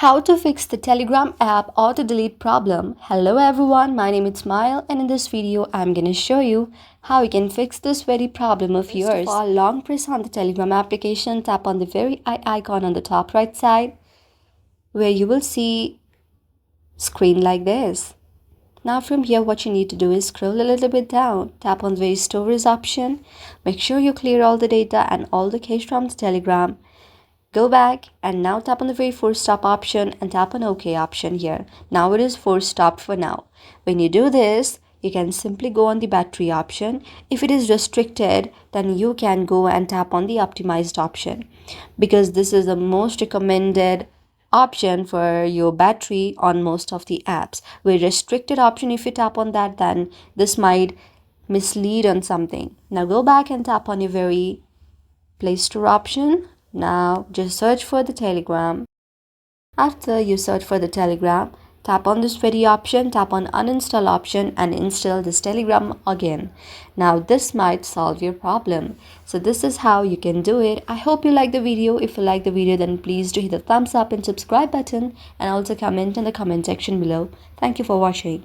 How to fix the Telegram app auto delete problem. Hello everyone, my name is Smile and in this video I'm gonna show you how you can fix this very problem of yours. First of all, long press on the Telegram application, tap on the very eye icon on the top right side where you will see screen like this. Now from here what you need to do is scroll a little bit down, tap on the very storage option, make sure you clear all the data and all the cache from the Telegram. Go back and now tap on the very force stop option and tap on OK option here. Now it is force stop for now. When you do this, you can simply go on the battery option. If it is restricted, then you can go and tap on the optimized option because this is the most recommended option for your battery on most of the apps. With restricted option, if you tap on that, then this might mislead on something. Now go back and tap on your very Play Store option. Now just search for the Telegram. After you search for the Telegram, tap on this very option, tap on uninstall option and install this Telegram again. Now this might solve your problem. So this is how you can do it. I hope you like the video. If you like the video, then please do hit the thumbs up and subscribe button and also comment in the comment section below. Thank you for watching.